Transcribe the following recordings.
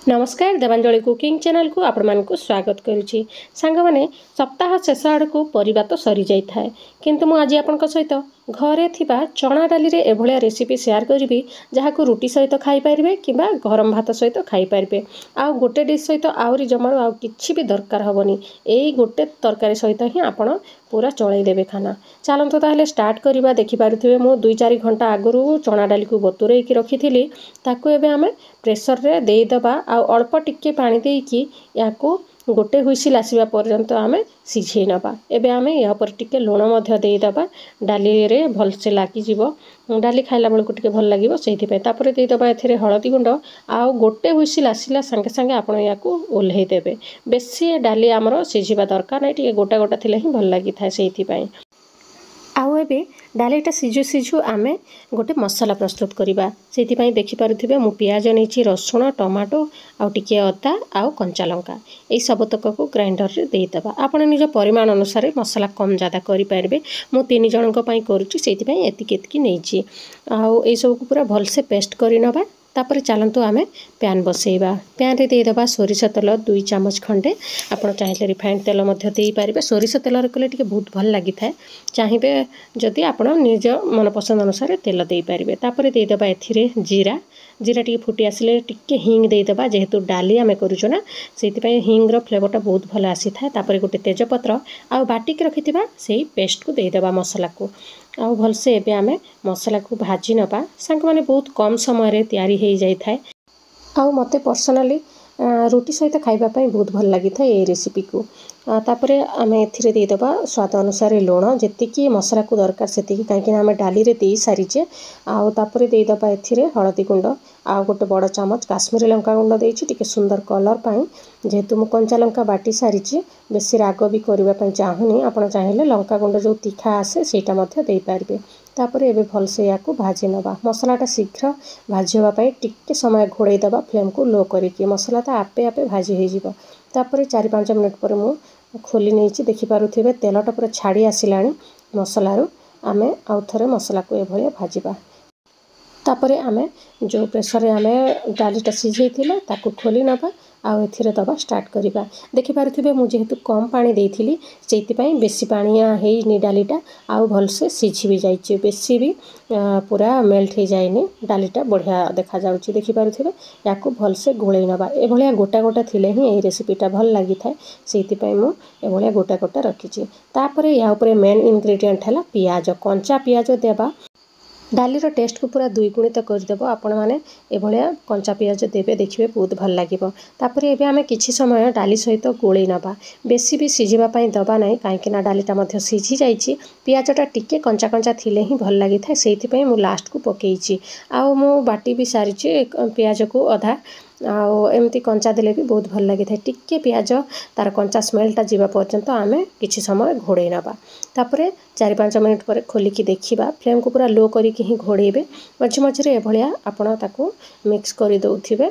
नमस्कार Devanjali cooking channel को आपण मानकु स्वागत करुछि। सांग माने सप्ताह शेष आड़कू परिबा तो सरी जाई थाए, किंतु मु आज आपनक सहित घरे थिबा चना डाली रे एभलिया रेसिपी शेयर करिवि जहाकू रुटी सहित खाई परिबे किबा गरम भात सहित खाई परिबे। आ गोटे डिश सहित आउरी जमारो आ किछि भी दरकार हबनी, एई गोटे तरकारी सहित ही आपण पूरा चलै देबे खाना। चलंतो ताहले स्टार्ट करिबा। देखि पारुथिबे मु 2-4 घंटा आगरू चना डाली को बतुरेई की रखिथिली, ताकू एबे हमें प्रेशर रे देई दबा आ अल्प टिके पानी देकी याकू गोटे हुइसिल आसीबा पर्यंत आमे सिझेई नबा। एबे आमे या पर टिके लूण मध्य देई दबा, डाली रे भल से लागी जीवो, डाली खाइला बेलको टिके भल लागिवो सेहि पे। तापरे देई दबा एथिरे हळदी गुंड आ गोटे हुइसिल आसिला संगे संगे आपण याकू ओल्हेई देबे। बेसी डाली हमरो सिझिबा दरकार नै, टिके गोटा गोटा थिले ही भल लागि थाए सेहि पई। आउ एबे डालीटा सिझु सिझु आमे गोटे मसला प्रस्तुत करिबा। सेति पई देखि पारुथिबे मु प्याज नेछि, रसुण, टमाटो आउ टिके अदा आउ कंचा लंका एई सबतक को ग्राइंडर रे देई दबा। आपण निज परिमाण अनुसार मसला कम ज्यादा करि पारबे। मु 3 जनक पई करूछि सेति पई एतिक एतिक नेछि। आउ एई सब को पूरा भल से पेस्ट करि नबा। तापर चलंतु आमे पैन बसेइबा। पैन रे देई दबा सोरिष तेल 2 चम्मच खंडे। आपण चाहिले रिफाइंड तेल मध्य देई पारिबे। सोरिष तेल रे कले टिके बहुत भल लागि थाए। चाहिबे जदि आपण निज मन पसंद अनुसार तेल देई पारिबे। तापर देई दबा एथिरे जीरा टिके फुटी आसिले टिके हिंग देई दबा। जेहेतु डाली आमे करूछु ना, सेति पई हिंग रो फ्लेवरटा बहुत भल आसी थाए। तापर गोटे तेजपत्र आ बाटी के रखिथिबा सेही पेस्ट को देई दबा मसला को। आ भल से एबे आमे मसला को भाजी नबा। सांग माने बहुत कम समय रे तयारी हेई जाई थाए। आ मते पर्सनली रुटी सहित खाइबा पई बहुत भल लागि थाए ए रेसिपी को। तापरे आमे एथिरे देई दबा स्वाद अनुसार लूण, जेतिकी मसला को दरकार सेतिकी, काहेकि आमे डाली रे देई सारिचे। आ तापरे देई दबा एथिरे हळदी गुंड आ गोटे बड़ चम्मच काश्मीरी लंका गुंड देइछि टिके सुंदर कलर पई। जेहेतु मु कंचा लंका बाटी सारिछि, बेसी राग भी करबा पई चाहुनी, आपण चाहिले लंका गुंड जो तीखा आसे सेटा मध्य देई पारबे। तापरे एबे भल से याकू भाजी नबा। मसलाटा शीघ्र भाजीवा पई टिके समय घोड़ेई दबा, फ्लेम को लो करिकि। मसलाटा आपे आपे भाजी हेई जिवो। तापरे 4-5 मिनिट पर मु खोली नेछि। देखि पारुथिबे तेलटा पूरा छाड़ी आसिलाणी मसलारू। आमे आउ थरे मसला को एभलिया भाजीबा। तापरे आमे जो प्रेशर रे आमे डालीटा सिझेई थिले ताकू खोली नबा। आउ एथिरे दबा स्टार्ट करिबा। देखि पारुथिबे मु जेहेतु कम पानी देइथिली सेति पई बेसी पानिया हेइनी डालीटा, आउ भल से सिझी भी जाइछि। बेसी भी पूरा मेल्ट हे जाइनी, डालीटा बढ़िया देखा जाउछि। देखि पारुथिबे याकू भल से गोळेई नबा। एभलिया गोटा गोटा थिले ही एई रेसिपीटा भल लागि थाए, सेति पई मु एभलिया गोटा गोटा रखिछि। तापरे या ऊपर मेन इंग्रेडिएंट हला पियाज। कंचा पियाज देबा डाली रो टेस्ट को पूरा 2 गुणित कर देबो। आपण माने एभलिया कंचा पियाज देबे, देखिबे बहुत भल लागिबो। तापरे एबे आमे किछि समय डाली सहित गोळेई नबा। बेसी भी सिझिबा पई दबा नै, काहेकि ना डालीटा मध्य सिझी जाइछि। पियाजटा टिके कंचा कंचा थिले ही भल लागि थाए, सेति पई मु लास्ट को पकेइछि। आउ मु बाटी भी सारिछि पियाज को अधा। आउ एमती कंचा देले भी बहुत भल लागि थाए। टिके पियाज तार कंचा स्मेलटा जीवा पर्यंत आमे किछि समय घोड़ेई नबा। तापरे 4-5 मिनिट पर खोली की देखिबा। फ्लेम को पूरा लो करी की ही घोड़ेइबे। मझे मझे एभलिया आपण ताकू मिक्स करि दउथिबे।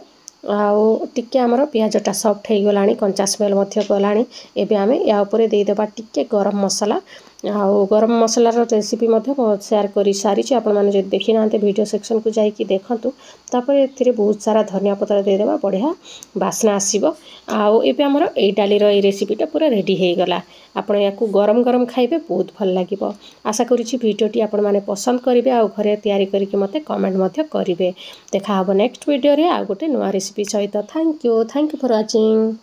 आउ टिके हमर पियाजटा सॉफ्ट हे गलानी, कंचा स्मेल मध्य गलानी। एबे आमे या ऊपर देई दबा टिके गरम मसला। आउ गरम मसला रो रेसिपी मध्य शेयर करि सारिछि। आपण माने जे देखि नांते वीडियो सेक्शन को जाई की देखंतु। तापर एथिरे बहुत सारा धनिया पत्र देई दबा, बढ़िया बास्ना आसीबो। आउ एबे हमर एई डाली रो एई रेसिपीटा पूरा रेडी हे गला। आपण याकू गरम गरम खाइबे, बहुत भल लागिबो। आशा करिछि वीडियोटी आपण माने पसंद करिवे आउ घरे तयारी करिके मते कमेंट मध्य करिवे। देखा हबो नेक्स्ट वीडियो रे आ गोटे नवा रेसिपी सहित। Thank you for watching.